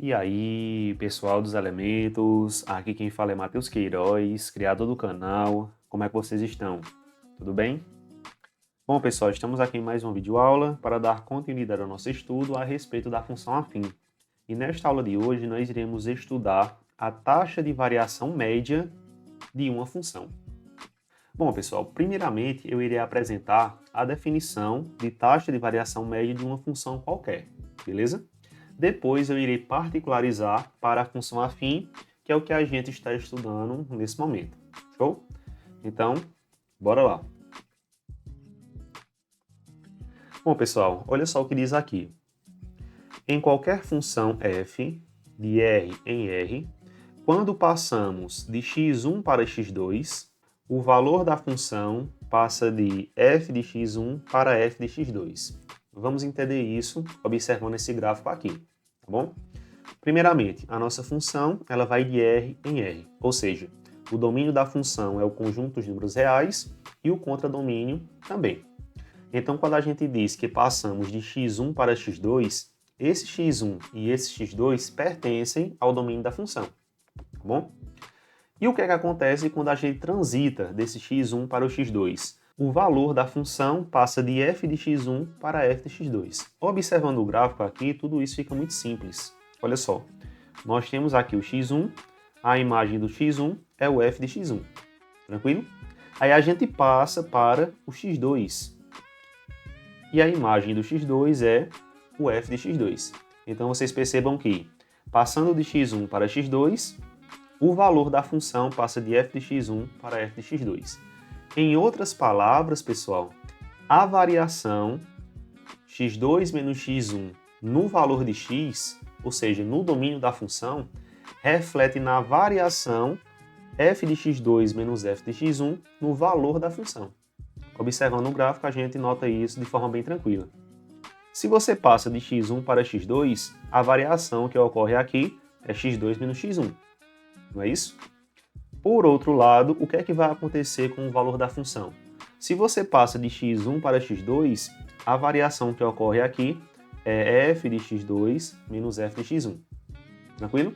E aí, pessoal dos elementos, aqui quem fala é Matheus Queiroz, criador do canal. Como é que vocês estão? Tudo bem? Bom, pessoal, estamos aqui em mais uma videoaula para dar continuidade ao nosso estudo a respeito da função afim. E nesta aula de hoje nós iremos estudar a taxa de variação média de uma função. Bom, pessoal, primeiramente eu irei apresentar a definição de taxa de variação média de uma função qualquer, beleza? Depois eu irei particularizar para a função afim, que é o que a gente está estudando nesse momento. Show? Então, bora lá. Bom, pessoal, olha só o que diz aqui. Em qualquer função f, de R em R, quando passamos de x1 para x2, o valor da função passa de f de x1 para f de x2. Vamos entender isso observando esse gráfico aqui, tá bom? Primeiramente, a nossa função ela vai de R em R, ou seja, o domínio da função é o conjunto dos números reais e o contradomínio também. Então, quando a gente diz que passamos de x1 para x2, esse x1 e esse x2 pertencem ao domínio da função, tá bom? E o que é que acontece quando a gente transita desse x1 para o x2? O valor da função passa de f de x1 para f de x2. Observando o gráfico aqui, tudo isso fica muito simples. Olha só, nós temos aqui o x1, a imagem do x1 é o f de x1, tranquilo? Aí a gente passa para o x2, e a imagem do x2 é o f de x2. Então vocês percebam que, passando de x1 para x2, o valor da função passa de f de x1 para f de x2. Em outras palavras, pessoal, a variação x2 menos x1 no valor de x, ou seja, no domínio da função, reflete na variação f de x2 menos f de x1 no valor da função. Observando o gráfico, a gente nota isso de forma bem tranquila. Se você passa de x1 para x2, a variação que ocorre aqui é x2 menos x1. Não é isso? Por outro lado, o que é que vai acontecer com o valor da função? Se você passa de x1 para x2, a variação que ocorre aqui é f de x2 menos f de x1. Tranquilo?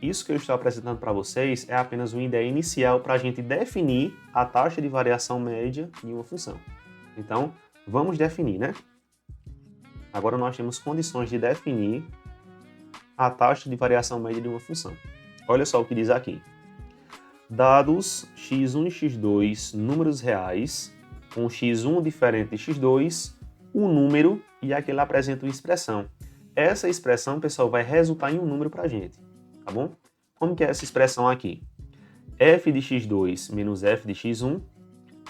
Isso que eu estou apresentando para vocês é apenas uma ideia inicial para a gente definir a taxa de variação média de uma função. Então, vamos definir, né? Agora nós temos condições de definir a taxa de variação média de uma função. Olha só o que diz aqui. Dados x1 e x2 números reais, com x1 diferente de x2, o número e aqui ele apresenta uma expressão. Essa expressão, pessoal, vai resultar em um número para a gente, tá bom? Como que é essa expressão aqui? f de x2 menos f de x1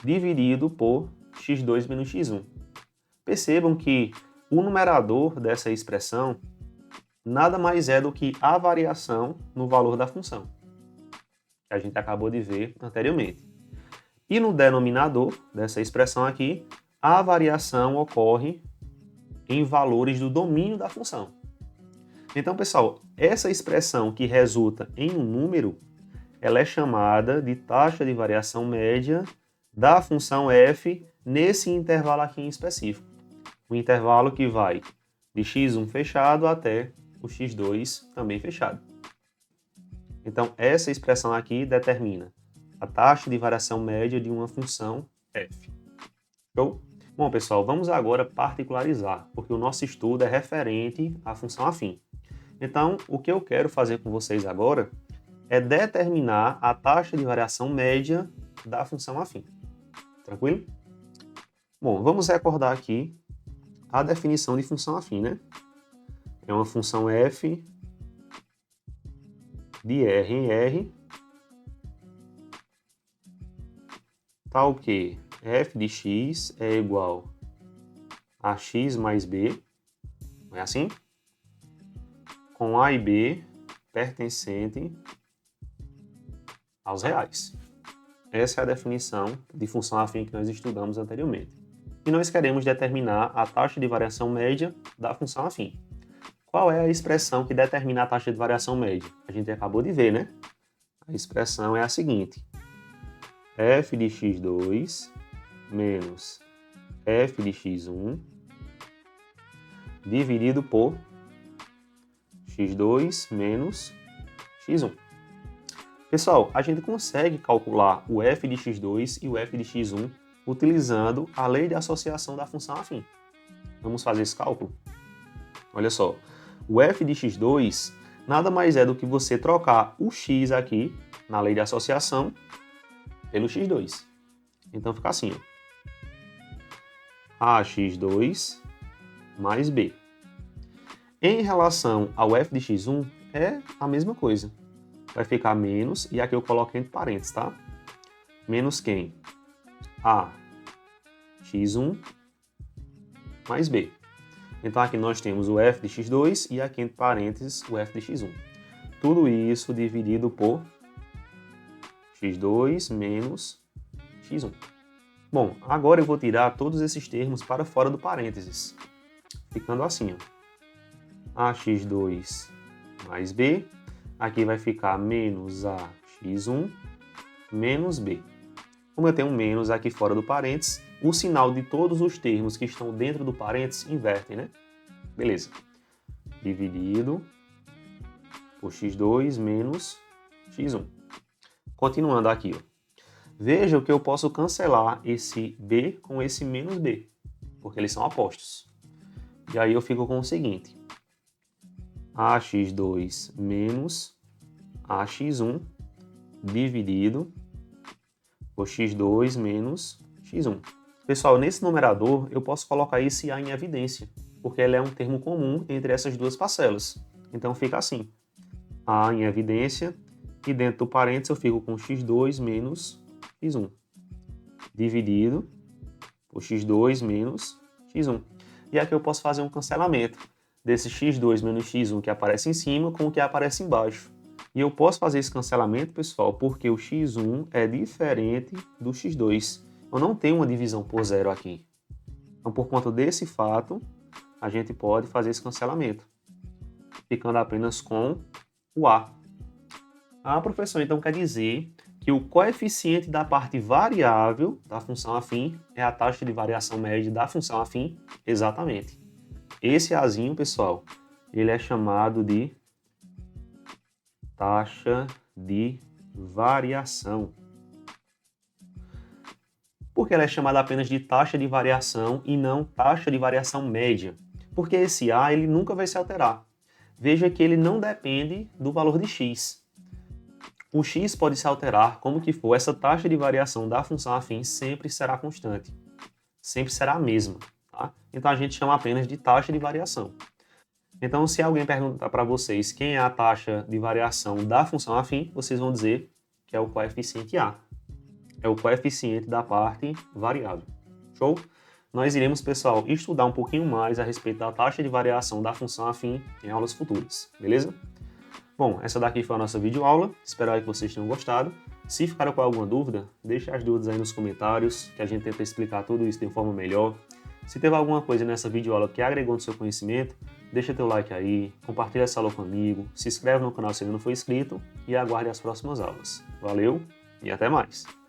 dividido por x2 menos x1. Percebam que o numerador dessa expressão nada mais é do que a variação no valor da função, que a gente acabou de ver anteriormente. E no denominador dessa expressão aqui, a variação ocorre em valores do domínio da função. Então, pessoal, essa expressão que resulta em um número, ela é chamada de taxa de variação média da função f nesse intervalo aqui em específico. O intervalo que vai de x1 fechado até o x2 também fechado. Então, essa expressão aqui determina a taxa de variação média de uma função f. Show? Bom, pessoal, vamos agora particularizar, porque o nosso estudo é referente à função afim. Então, o que eu quero fazer com vocês agora é determinar a taxa de variação média da função afim. Tranquilo? Bom, vamos recordar aqui a definição de função afim, né? É uma função f de R em R, tal que f de x é igual a x mais b, não é assim? Com a e b pertencente aos reais. Essa é a definição de função afim que nós estudamos anteriormente. E nós queremos determinar a taxa de variação média da função afim. Qual é a expressão que determina a taxa de variação média? A gente acabou de ver, né? A expressão é a seguinte. f de x2 menos f de x1 dividido por x2 menos x1. Pessoal, a gente consegue calcular o f de x2 e o f de x1 utilizando a lei de associação da função afim. Vamos fazer esse cálculo? Olha só, o f de x2 nada mais é do que você trocar o x aqui na lei de associação pelo x2. Então fica assim, ó. ax2 mais b. Em relação ao f de x1, é a mesma coisa. Vai ficar menos, e aqui eu coloco entre parênteses, tá? Menos quem? A x1 mais b. Então aqui nós temos o f de x2 e aqui entre parênteses o f de x1. Tudo isso dividido por x2 menos x1. Bom, agora eu vou tirar todos esses termos para fora do parênteses, ficando assim, ó. ax2 mais b. Aqui vai ficar menos ax1 menos b. Como eu tenho um menos aqui fora do parênteses, o sinal de todos os termos que estão dentro do parênteses invertem, né? Beleza. Dividido por x2 menos x1. Continuando aqui, ó. Veja que eu posso cancelar esse b com esse menos b, porque eles são opostos. E aí eu fico com o seguinte. ax2 menos ax1 dividido por x2 menos x1. Pessoal, nesse numerador eu posso colocar esse a em evidência, porque ele é um termo comum entre essas duas parcelas. Então fica assim, a em evidência, e dentro do parênteses eu fico com x2 menos x1, dividido por x2 menos x1. E aqui eu posso fazer um cancelamento desse x2 menos x1 que aparece em cima com o que aparece embaixo. E eu posso fazer esse cancelamento, pessoal, porque o x1 é diferente do x2. Eu não tenho uma divisão por zero aqui. Então, por conta desse fato, a gente pode fazer esse cancelamento, ficando apenas com o a. Professor, então quer dizer que o coeficiente da parte variável da função afim é a taxa de variação média da função afim? Exatamente. Esse azinho, pessoal, ele é chamado de taxa de variação. Por que ela é chamada apenas de taxa de variação e não taxa de variação média? Porque esse A ele nunca vai se alterar. Veja que ele não depende do valor de x. O x pode se alterar como que for, essa taxa de variação da função afim sempre será constante. Sempre será a mesma. Tá? Então a gente chama apenas de taxa de variação. Então, se alguém perguntar para vocês quem é a taxa de variação da função afim, vocês vão dizer que é o coeficiente A. É o coeficiente da parte variável. Show? Nós iremos, pessoal, estudar um pouquinho mais a respeito da taxa de variação da função afim em aulas futuras, beleza? Bom, essa daqui foi a nossa videoaula. Espero aí que vocês tenham gostado. Se ficaram com alguma dúvida, deixe as dúvidas aí nos comentários, que a gente tenta explicar tudo isso de forma melhor. Se teve alguma coisa nessa videoaula que agregou no seu conhecimento, deixa teu like aí, compartilha essa aula com um amigo, se inscreve no canal se ainda não for inscrito e aguarde as próximas aulas. Valeu e até mais!